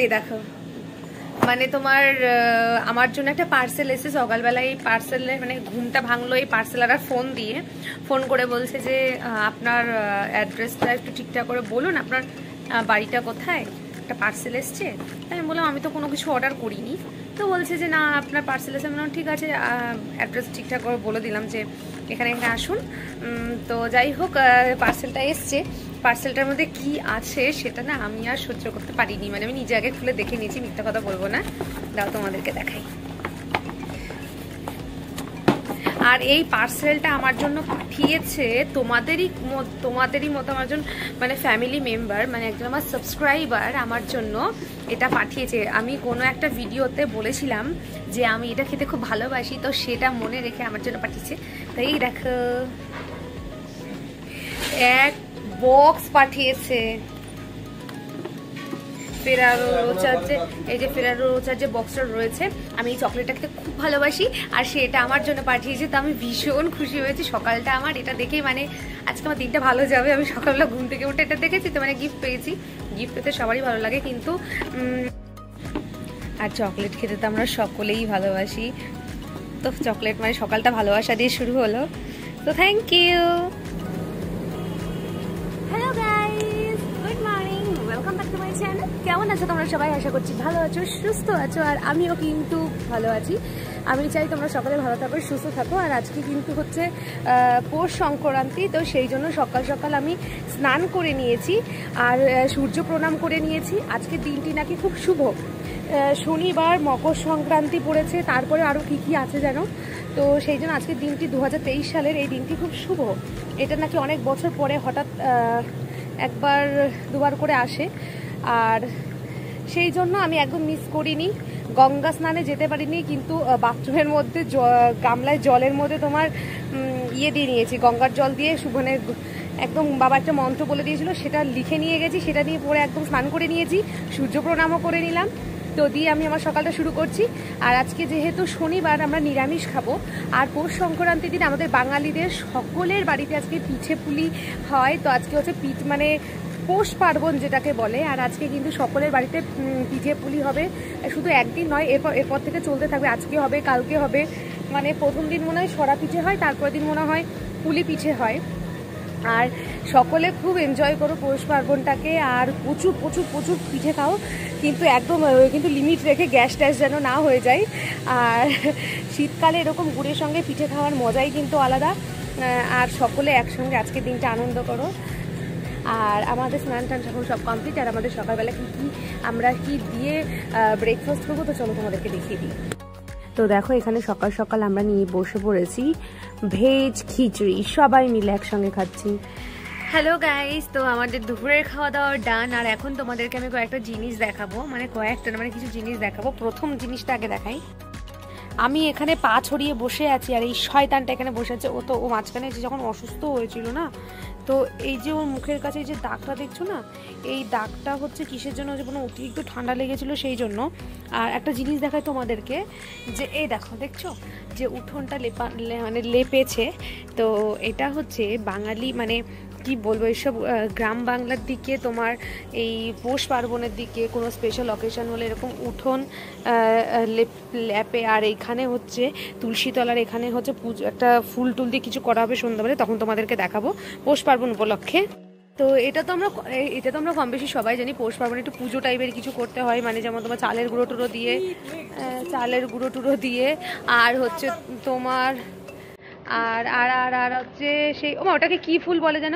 এই দেখো মানে তোমার আমার জন্য একটা পার্সেল এসে সকালবেলায় এই পার্সেলের মানে ঘুমটা ভাঙলো এই পার্সেলাররা ফোন করে বলছে যে আপনার অ্যাড্রেসটা একটু ঠিকঠাক করে বলুন, আপনার বাড়িটা কোথায়, একটা পার্সেল এসছে। তাই আমি বললাম আমি তো কোনো কিছু অর্ডার করিনি। তো বলছে যে না আপনার পার্সেল এসে। আমি বললাম ঠিক আছে, অ্যাড্রেস ঠিকঠাক করে বলে দিলাম যে এখানে আসুন। তো যাই হোক পার্সেলটা এসছে। পার্সেলটার মধ্যে কি আছে সেটা না আমি আর সহ্য করতে পারিনি, মানে আমি নিজে আগে খুলে দেখে নিয়েছি, মিথ্যা কথা বলবো না। দাও তোমাদেরকে দেখাই। আর এই পার্সেলটা আমার জন্য পাঠিয়েছে তোমাদেরই মতো আমার জন্য মানে ফ্যামিলি মেম্বার, মানে একজন আমার সাবস্ক্রাইবার আমার জন্য এটা পাঠিয়েছে। আমি কোনো একটা ভিডিওতে বলেছিলাম যে আমি এটা খেতে খুব ভালোবাসি, তো সেটা মনে রেখে আমার জন্য পাঠিয়েছে। তাই দেখো এক বক্স পাঠিয়েছে ফেরারো রোচার, যে এই যে ফেরারো রোচার যে বক্সটা রয়েছে, আমি এই চকলেটটা খেতে খুব ভালোবাসি আর সেটা আমার জন্য পাঠিয়েছে। তো আমি ভীষণ খুশি হয়েছি। সকালটা আমার এটা দেখেই মানে আজকে আমার দিনটা ভালো যাবে। আমি সকালবেলা ঘুম থেকে উঠে এটা দেখেছি, তো মানে গিফট পেয়েছি। গিফট পেতে সবারই ভালো লাগে, কিন্তু আর চকলেট খেতে তো আমরা সকলেই ভালোবাসি। তো চকলেট মানে সকালটা ভালোবাসা দিয়ে শুরু হলো। তো thank you. Hello guys, good morning, welcome back to my channel. কেমন আছো তোমরা সবাই? আশা করছি ভালো আছো, সুস্থ আছো, আর আমিও কিন্তু ভালো আছি। আমি চাই তোমরা সকালে ভালো থাকো, সুস্থ থাকো। আর আজকে কিন্তু হচ্ছে পৌষ সংক্রান্তি, তো সেই জন্য সকাল সকাল আমি স্নান করে নিয়েছি আর সূর্য প্রণাম করে নিয়েছি। আজকে দিনটি নাকি খুব শুভ। শনিবার মকর সংক্রান্তি পড়েছে, তারপরে আরও কী আছে যেন। তো সেই জন্য আজকের দিনটি 2023 সালের এই দিনটি খুব শুভ। এটা নাকি অনেক বছর পরে হঠাৎ একবার দুবার করে আসে, আর সেই জন্য আমি একদম মিস করিনি। গঙ্গা স্নানে যেতে পারিনি, কিন্তু বাথরুমের মধ্যে গামলায় জলের মধ্যে তোমার ইয়ে দিয়ে নিয়েছি, গঙ্গার জল দিয়ে মানে একদম বাবা একটা মন্ত্র বলে দিয়েছিল, সেটা লিখে নিয়ে গেছি, সেটা নিয়ে পরে একদম স্নান করে নিয়েছি, সূর্য প্রণামও করে নিলাম। তো দিয়ে আমি আমার সকালটা শুরু করছি। আর আজকে যেহেতু শনিবার আমরা নিরামিষ খাবো, আর পৌষ সংক্রান্তির দিন আমাদের বাঙালিদের সকলের বাড়িতে আজকে পিঠে পুলি হয়। তো আজকে হচ্ছে মানে পৌষ পার্বণ যেটাকে বলে। আর আজকে কিন্তু সকলের বাড়িতে পিঠে পুলি হবে, শুধু একদিন নয়, এরপর থেকে চলতে থাকবে। আজকে হবে, কালকে হবে, মানে প্রথম দিন মনে হয় সরা পিঠে হয়, তারপর দিন মনে হয় পুলি পিঠে হয়। আর সকলে খুব এনজয় করো পৌষ পার্বণটাকে, আর প্রচুর প্রচুর প্রচুর পিঠে খাও, কিন্তু একদম কিন্তু লিমিট রেখে গ্যাস ট্যাস যেন না হয়ে যায়। আর শীতকালে এরকম গুড়ের সঙ্গে পিঠে খাওয়ার মজাই কিন্তু আলাদা। আর সকলে একসঙ্গে আজকের দিনটা আনন্দ করো। আর আমাদের স্নান টান যখন সব কমপ্লিট, আর আমাদের সকালবেলা আমরা কি দিয়ে ব্রেকফাস্ট করবো, তো চলো তোমাদেরকে দেখিয়ে দিই। তো দেখো এখানে সকাল সকাল আমরা নিয়ে বসে পড়েছি ভেজ খিচুড়ি, সবাই মিলে একসঙ্গে খাচ্ছি। হ্যালো গাইস, তো আমাদের দুপুরের খাওয়া দাওয়া ডান। আর এখন তোমাদেরকে আমি কয়েকটা জিনিস দেখাবো, মানে কিছু জিনিস দেখাবো। প্রথম জিনিসটা আগে দেখাই। আমি এখানে পা ছড়িয়ে বসে আছি, আর এই শয়তানটা এখানে বসে আছে। ও মাঝখানে যখন অসুস্থ হয়েছিল না, তো এই যে ওর মুখের কাছে যে দাগটা দেখছো না, এই দাগটা হচ্ছে কিসের জন্য, যে কোনো অতিরিক্ত ঠান্ডা লেগেছিল সেই জন্য। আর একটা জিনিস দেখায় তোমাদেরকে, যে এই দেখছো যে উঠোনটা মানে লেপেছে। তো এটা হচ্ছে বাঙালি মানে কি বলবো, এইসব গ্রাম বাংলার দিকে তোমার এই পৌষ পার্বণের দিকে কোনো স্পেশাল অকেশন হলে এরকম উঠোন লেপে। আর এইখানে হচ্ছে তুলসীতলার এখানে হচ্ছে একটা ফুল টুল দিয়ে কিছু করা হবে সন্ধ্যাবেলায়, তখন তোমাদেরকে দেখাবো পৌষ পার্বণ উপলক্ষে। তো এটা তো আমরা কম বেশি সবাই জানি, পৌষ পার্বণে একটু পুজো টাইপের কিছু করতে হয়, মানে যেমন তোমার চালের গুঁড়ো টুড়ো দিয়ে আর হচ্ছে তোমার আর আর আর আর হচ্ছে সেই ওটাকে কি ফুল বলে যেন,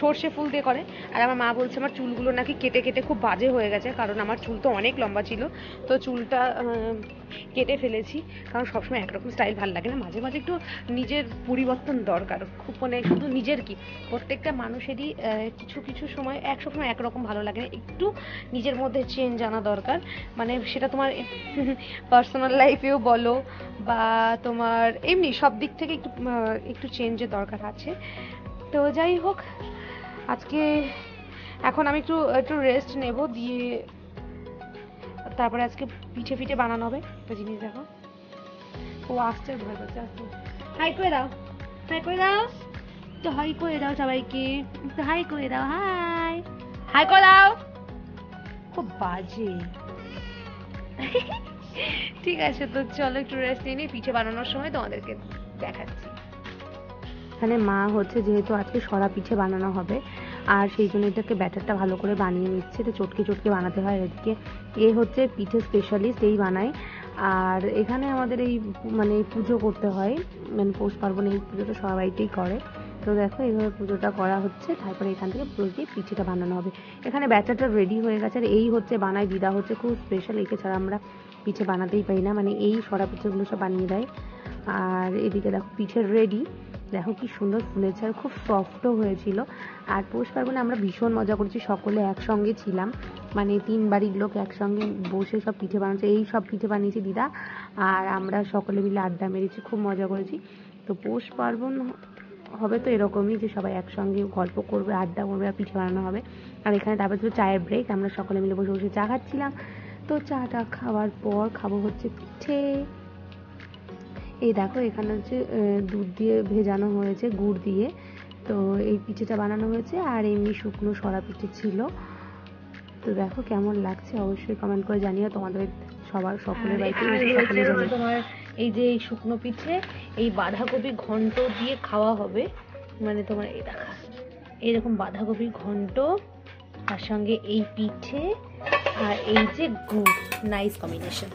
সর্ষে ফুল দিয়ে করে। আর আমার মা বলছে আমার চুলগুলো নাকি কেটে কেটে খুব বাজে হয়ে গেছে, কারণ আমার চুল তো অনেক লম্বা ছিল, তো চুলটা কেটে ফেলেছি। কারণ সবসময় একরকম স্টাইল ভালো লাগে না, মাঝে মাঝে একটু নিজের পরিবর্তন দরকার। খুব মানে শুধু নিজের কি, প্রত্যেকটা মানুষেরই কিছু কিছু সময় সবসময় একরকম ভালো লাগে না, একটু নিজের মধ্যে চেঞ্জ আনা দরকার। মানে সেটা তোমার পার্সোনাল লাইফেও বলো বা তোমার এমনি সব দিক থেকে একটু চেঞ্জের দরকার আছে। তো যাই হোক, আজকে এখন আমি একটু রেস্ট নেব, দিয়ে তারপরে আজকে পিঠে বানানো হবে। একটা জিনিস দেখো, ও আসছে, ভয় করছে, আসছে। হাই করে দাও তো হাই করে দাও সবাইকে, তো হাই করে দাও, হাই করে দাও। খুব বাজে। ঠিক আছে, তো চলো একটু রেস্ট নিয়ে নিই, পিঠে বানানোর সময় তোমাদেরকে দেখাচ্ছি। এখানে মা হচ্ছে যেহেতু আজকে সরা পিঠে বানানো হবে, আর সেই জন্য এটাকে ব্যাটারটা ভালো করে বানিয়ে নিচ্ছে। তো চটকে চটকে বানাতে হয়। এদিকে এ হচ্ছে পিঠে স্পেশালিস্ট, এই বানায়। আর এখানে আমাদের এই মানে পুজো করতে হয়, মানে পৌষ পার্বণে এই পুজোটা সবার বাড়িতেই করে। তো দেখো এইভাবে পুজোটা করা হচ্ছে, তারপরে এখান থেকে পুরো দিয়ে পিঠেটা বানানো হবে। এখানে ব্যাটারটা রেডি হয়ে গেছে, আর এই হচ্ছে বানায় দিদা, হচ্ছে খুব স্পেশাল। একে ছাড়া আমরা পিঠে বানাতেই পারি না, মানে এই সরা পিঠেগুলো সব বানিয়ে দেয়। আর এদিকে দেখো পিঠে রেডি, দেখো কি সুন্দর ফুলেছে, আর খুব সফটও হয়েছিল। আর পৌষ পার্বণে আমরা ভীষণ মজা করছি, সকলে একসঙ্গে ছিলাম, মানে 3 বাড়ির লোক একসঙ্গে বসে সব পিঠে বানাচ্ছে। এই সব পিঠে বানিয়েছি দিদা, আর আমরা সকলে মিলে আড্ডা মেরেছি, খুব মজা করেছি। তো পৌষ পার্বণ হবে তো এরকমই, যে সবাই একসঙ্গে গল্প করবে, আড্ডা করবে, আর পিঠে বানানো হবে। আর এখানে তারপর ছিল চায়ের ব্রেক, আমরা সকলে মিলে বসে বসে চা খাচ্ছিলাম। তো চাটা খাওয়ার পর খাবো হচ্ছে পিঠে। এই দেখো এখানে হচ্ছে দুধ দিয়ে ভেজানো হয়েছে, গুড় দিয়ে। তো এই পিঠেটা বানানো হয়েছে, আর এমনি শুকনো সরা পিঠে ছিল। তো দেখো কেমন লাগছে অবশ্যই কমেন্ট করে জানিও, তোমাদের সবার সকলের বাড়িতে সকলে জানো। তোমার এই যে এই শুকনো পিঠে, এই বাঁধাকপি ঘন্ট দিয়ে খাওয়া হবে, মানে তোমার এই দেখা এইরকম বাঁধাকপি ঘন্ট, তার সঙ্গে এই পিঠে, আর এই যে গুড়, নাইস কম্বিনেশন।